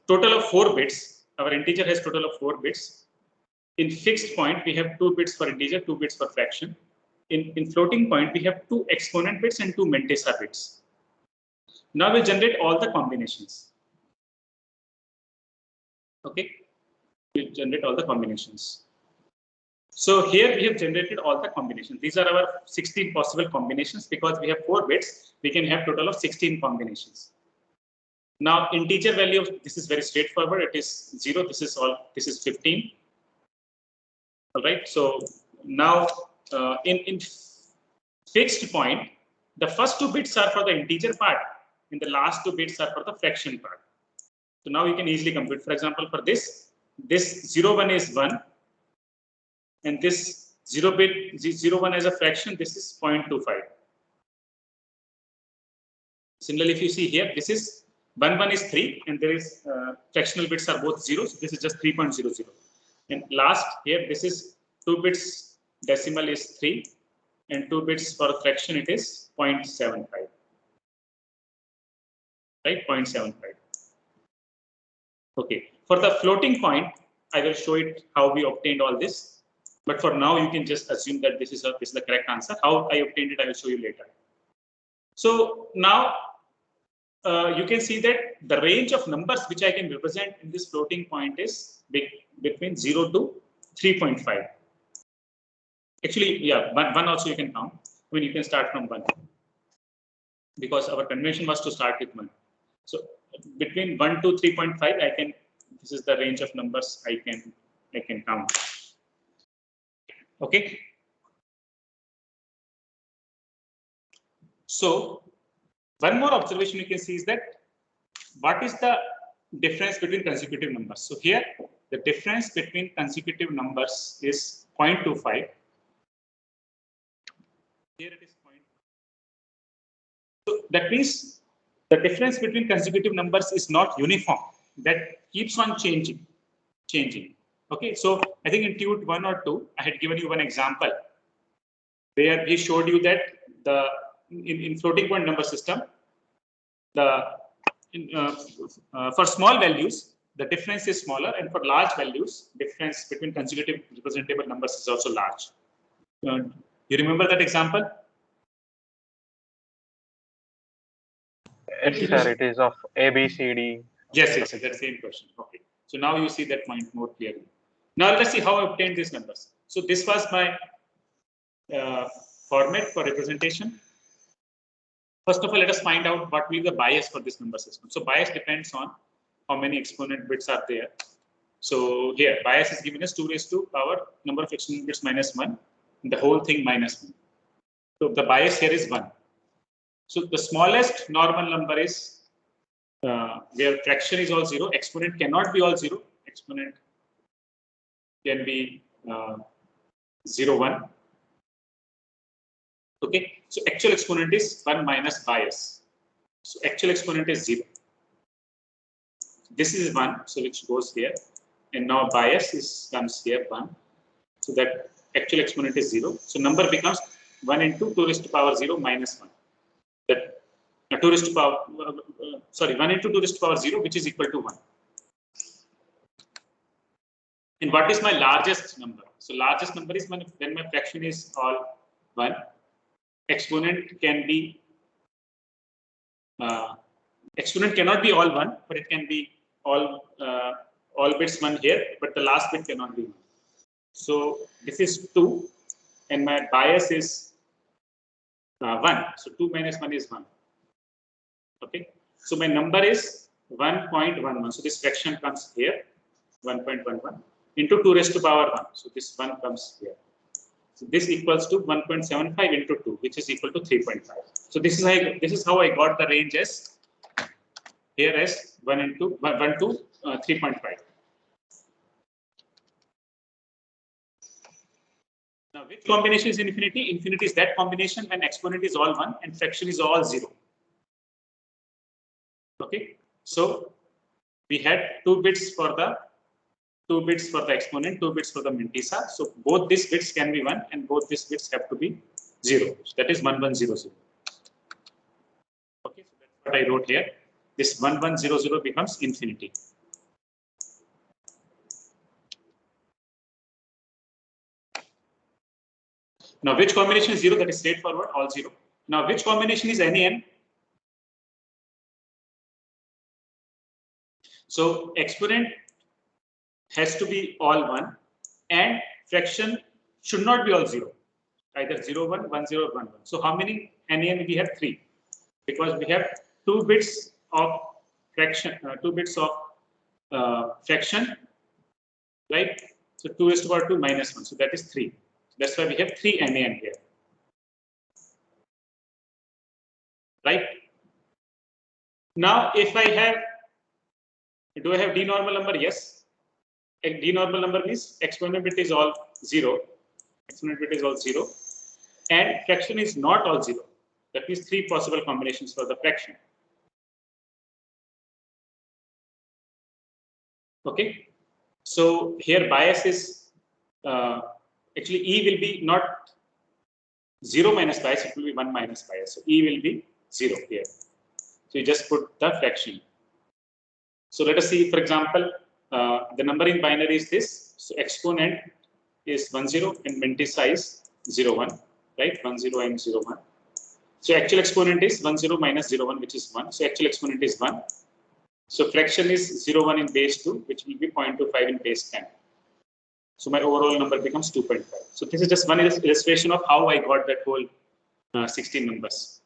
total of 4 bits. Our integer has total of 4 bits. In fixed point, we have 2 bits for integer, 2 bits for fraction. In floating point, we have 2 exponent bits and 2 Mentesa bits. Now we generate all the combinations. Okay, we generate all the combinations. So here we have generated all the combinations. These are our 16 possible combinations. Because we have 4 bits, we can have total of 16 combinations. Now integer value of this is very straightforward. It is 0. This is 15. All right. So now in fixed point, the first 2 bits are for the integer part, and the last 2 bits are for the fraction part. So now you can easily compute. For example, for this 01 is 1, and this 01 as a fraction, this is 0.25. Similarly, if you see here, this is 1 is 3, and there is fractional bits are both 0. So this is just 3.00. And last here, this is 2 bits decimal is 3, and 2 bits for fraction it is 0.75. Right, 0.75. Okay. For the floating point, I will show it how we obtained all this. But for now, you can just assume that this is the correct answer. How I obtained it, I will show you later. So now you can see that the range of numbers which I can represent in this floating point is between 0 to 3.5. Actually, yeah, 1 also you can count. I mean, you can start from 1 because our convention was to start with 1. So between 1 to 3.5, this is the range of numbers I can count. Okay. So one more observation you can see is that what is the difference between consecutive numbers? So here the difference between consecutive numbers is 0.25. Here it is 0.5. So that means the difference between consecutive numbers is not uniform. That keeps on changing. Okay, so I think in tute 1 or 2, I had given you one example where we showed you that in floating point number system, for small values, the difference is smaller, and for large values, difference between consecutive representable numbers is also large. You remember that example? Yes, sir. It is of A, B, C, D. Yes, that's the same question. Okay. So now you see that point more clearly. Now let's see how I obtained these numbers. So this was my format for representation. First of all, let us find out what will be the bias for this number system. So bias depends on how many exponent bits are there. So here bias is given as 2 raised to power number of exponent bits minus 1, and the whole thing minus 1. So the bias here is 1. So the smallest normal number is where fraction is all 0. Exponent cannot be all 0. Exponent can be 0, 1. Okay, so actual exponent is 1 minus bias. So actual exponent is 0. This is 1, so which goes here, and now bias comes here 1. So that actual exponent is 0. So number becomes 1 into 2 raised to power 0 minus 1. That 2 raised to power 1 into 2 raised to power 0, which is equal to 1. And what is my largest number? So largest number is when my fraction is all 1. Exponent can be exponent cannot be all 1, but it can be all bits 1 here, but the last bit cannot be 1. So this is 2, and my bias is 1. So 2 minus 1 is 1. Okay, so my number is 1.11. So this fraction comes here, 1.11 into 2 raised to power 1. So this 1 comes here. So this equals to 1.75 into 2, which is equal to 3.5. So this is how I got the range as here as 1 to 3.5. Now, which combination is infinity? Infinity is that combination when exponent is all 1 and fraction is all 0. Okay, so we had 2 bits for the exponent, 2 bits for the Mentesa. So both these bits can be 1 and both these bits have to be 0. So that is 1100. Okay, so that's what I wrote here. this 1100 becomes infinity. Now, which combination is 0? That is straightforward, all 0. Now, which combination is any n? So, exponent has to be all 1 and fraction should not be all 0. Either 0, 1, 1, 0, 1, 1. So, how many NaN we have? 3. Because we have 2 bits of fraction, 2 bits of fraction, right? So, 2 is to the power 2 minus 1. So, that is 3. That's why we have 3 NaN here. Right? Now, if I have, do I have d normal number? Yes. A d normal number means exponent bit is all 0. Exponent bit is all 0. And fraction is not all 0. That means 3 possible combinations for the fraction. Okay. So here bias is actually E will be not 0 minus bias, it will be 1 minus bias. So E will be 0 here. So you just put the fraction. So let us see, for example, the number in binary is this. So exponent is 10 and mantissa is 01, right? 10 and 01. So actual exponent is 10 minus 01, which is 1. So actual exponent is 1. So fraction is 01 in base 2, which will be 0.25 in base 10. So my overall number becomes 2.5. So this is just one illustration of how I got that whole 16 numbers.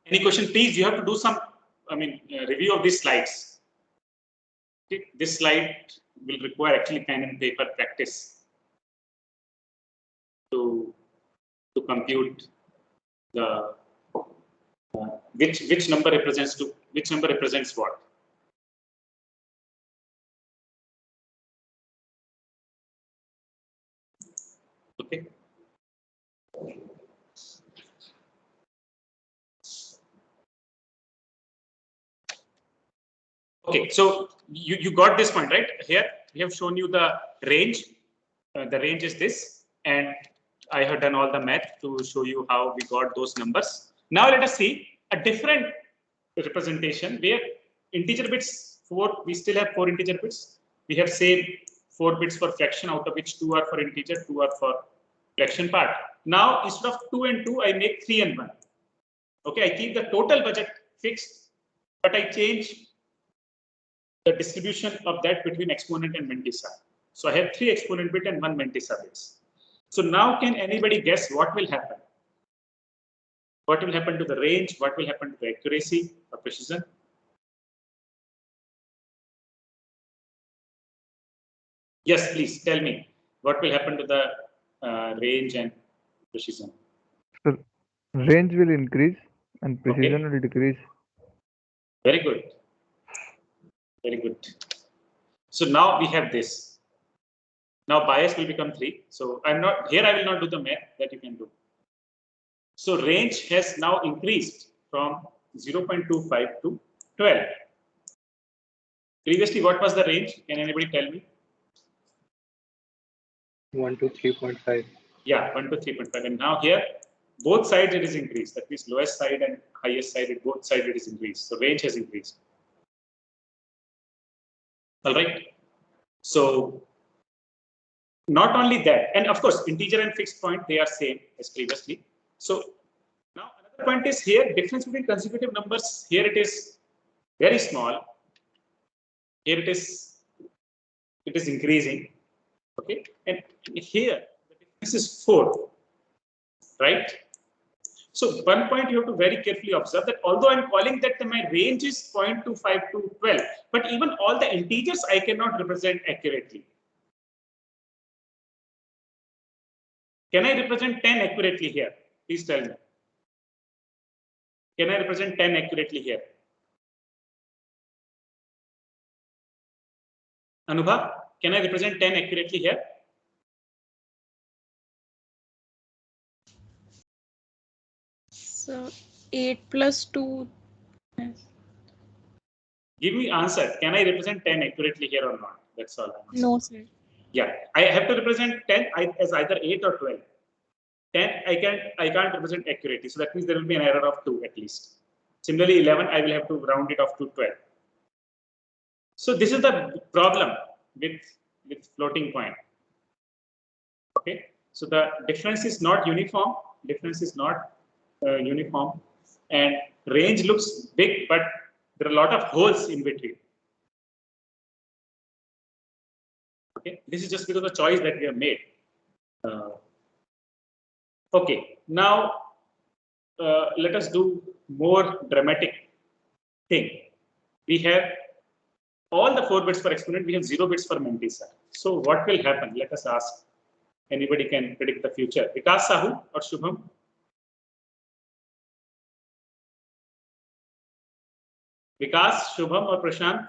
Any question, please? You have to do some, review of these slides. Okay. This slide will require actually pen and paper practice to compute the which number represents what. Okay. Okay, so you got this point, right? Here we have shown you the range. The range is this, and I have done all the math to show you how we got those numbers. Now let us see a different representation where integer bits 4. We still have 4 integer bits. We have saved 4 bits for fraction, out of which 2 are for integer, 2 are for fraction part. Now instead of 2 and 2, I make 3 and 1. Okay, I keep the total budget fixed, but I change the distribution of that between exponent and mantissa. So I have 3 exponent bit and 1 mantissa bits. So now can anybody guess what will happen? What will happen to the range? What will happen to the accuracy or precision? Yes, please tell me. What will happen to the range and precision? So range will increase and precision will decrease. Very good. Very good. So now we have this. Now bias will become 3. So I will not do the math, that you can do. So range has now increased from 0.25 to 12. Previously, what was the range? Can anybody tell me? 1 to 3.5. Yeah, 1 to 3.5. And now here, both sides it is increased. That means lowest side and highest side, both sides it is increased. So range has increased. All right. So not only that, and of course, integer and fixed point, they are same as previously. So now another point is here, difference between consecutive numbers. Here it is very small. Here it is increasing. Okay, and here the difference is 4, right? So one point you have to very carefully observe that although I'm calling that my range is 0.25 to 12, but even all the integers I cannot represent accurately. Can I represent 10 accurately here? Please tell me. Can I represent 10 accurately here? Anubha, can I represent 10 accurately here? So 8 plus 2. Give me answer. Can I represent 10 accurately here or not? That's all. No, sir. Yeah, I have to represent 10 as either 8 or 12. 10 I can't represent accurately. So that means there will be an error of 2 at least. Similarly, 11, I will have to round it off to 12. So this is the problem with floating point. Okay, so the difference is not uniform. Difference is not uniform, and range looks big, but there are a lot of holes in between. Okay, this is just because of the choice that we have made. Okay, now let us do more dramatic thing. We have all the 4 bits for exponent. We have 0 bits for Mantissa. So what will happen? Let us ask. Anybody can predict the future. Vikas Sahu or Shubham? Vikas, Shubham or Prashant?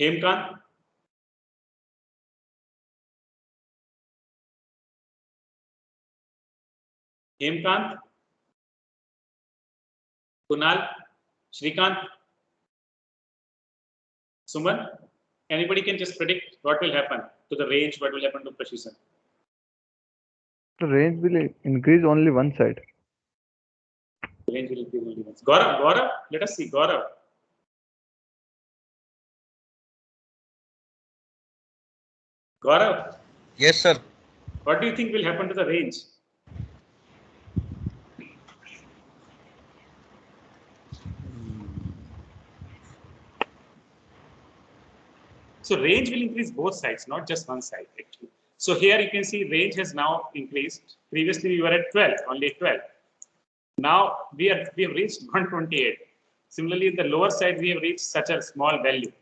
Hemkant? Hemkant? Kunal? Shrikant? Suman? Anybody can just predict what will happen to the range, what will happen to precision. The range will increase only one side. The range will increase only once. Gaurav, let us see. Gaurav. Gaurav. Yes, sir. What do you think will happen to the range? So range will increase both sides, not just one side actually. So here you can see range has now increased. Previously we were at 12, only 12. Now we have reached 128. Similarly, in the lower side we have reached such a small value.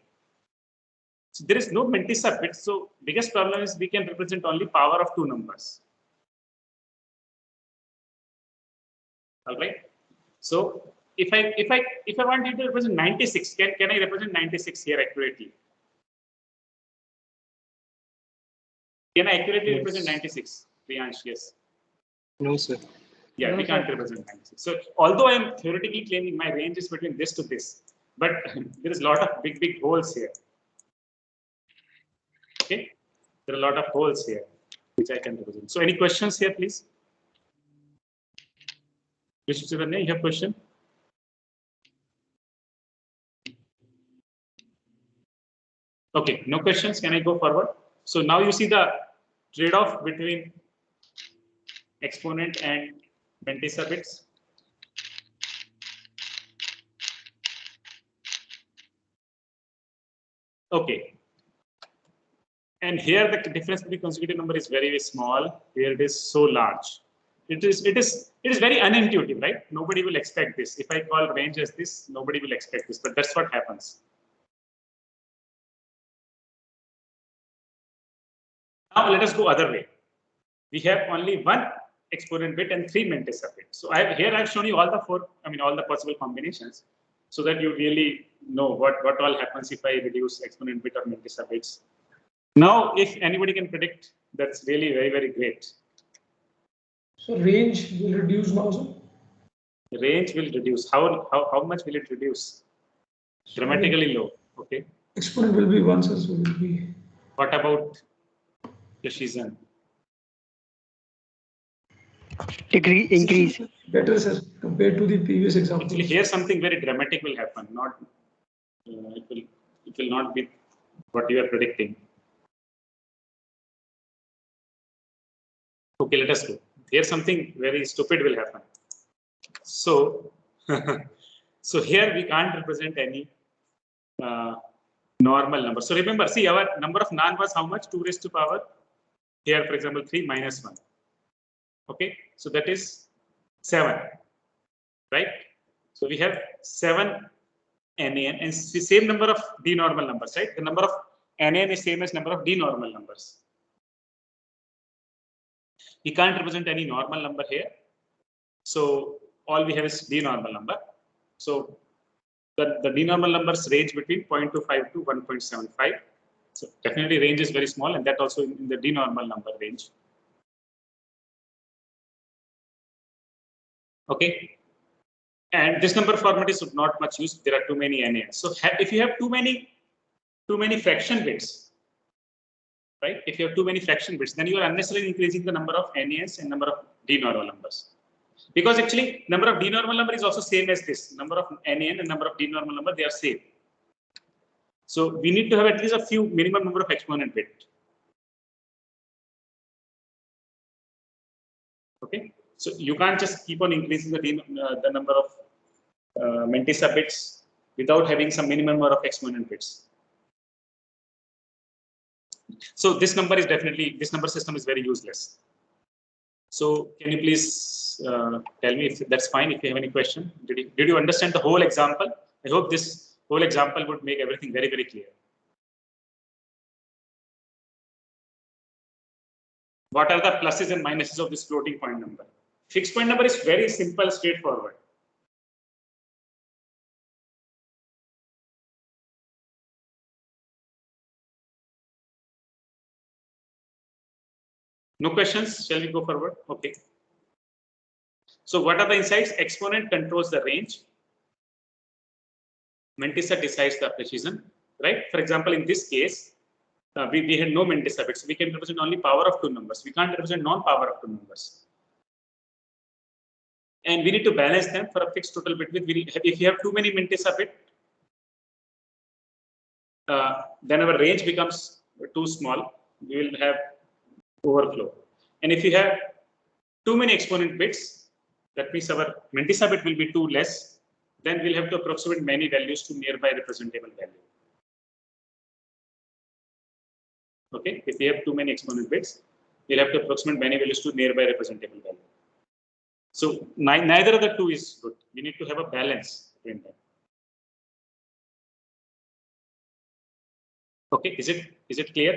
So there is no Mantissa bit. So biggest problem is we can represent only power of 2 numbers. All right. So if I want you to represent 96, can I represent 96 here accurately? Can I accurately represent 96? Priyansh, yes. No, sir. Yeah, we can't represent 96. So although I am theoretically claiming my range is between this to this, but there is a lot of big holes here. Okay, there are a lot of holes here which I can represent. So any questions here, please? Vishnu, you have question? Okay, no questions. Can I go forward? So now you see the trade-off between exponent and Mantissa bits. Okay. And here the difference between consecutive number is very small. Here it is so large. It is very unintuitive, right? Nobody will expect this. If I call range as this, nobody will expect this, but that's what happens. Now let us go other way. We have only 1 exponent bit and 3 Mantissa bits. So here I've shown you all the 4, all the possible combinations, so that you really know what all happens if I reduce exponent bit or Mantissa bits. Now, if anybody can predict, that's really very great. So range will reduce now, sir? Range will reduce. How much will it reduce? Dramatically low. Okay. Exponent will be 1, sir. So will be. What about precision? Increase. Better, sir, compared to the previous example. Actually, here something very dramatic will happen. Not it will not be what you are predicting. Okay, let us go. Here something very stupid will happen. So, so here we can't represent any normal number. So remember, see, our number of nan was how much? 2 raised to power. Here, for example, 3 minus 1. Okay, so that is 7, right? So we have 7 nan and the same number of d normal numbers, right? The number of nan is same as number of d normal numbers. We can't represent any normal number here. So all we have is d normal number. So the d normal numbers range between 0.25 to 1.75. So definitely range is very small, and that also in the d normal number range. Okay. And this number format is not much used. There are too many NAs. So if you have too many fraction bits, right? If you have too many fraction bits, then you are unnecessarily increasing the number of NAs and number of D normal numbers. Because actually, number of D normal number is also same as this. Number of NAN and number of D normal number, they are same. So we need to have at least a few minimum number of exponent bit. Okay, so you can't just keep on increasing the number of Mantissa bits without having some minimum number of exponent bits. So this number is definitely, this number system is very useless. So can you please tell me if that's fine? If you have any question, did you understand the whole example? I hope this whole example would make everything very, very clear. What are the pluses and minuses of this floating point number? Fixed point number is very simple, straightforward. No questions? Shall we go forward? Okay. So what are the insights? Exponent controls the range. Mantissa decides the precision, right? For example, in this case, we had no Mantissa bits. So we can represent only power of two numbers. We can't represent non-power of two numbers. And we need to balance them for a fixed total bit width. If you have too many Mantissa bit, then our range becomes too small. We will have overflow. And if you have too many exponent bits, that means our Mantissa bit will be too less. Then we'll have to approximate many values to nearby representable value. Okay, if we have too many exponent bits, we'll have to approximate many values to nearby representable value. So neither of the two is good. We need to have a balance between them. Okay, is it clear?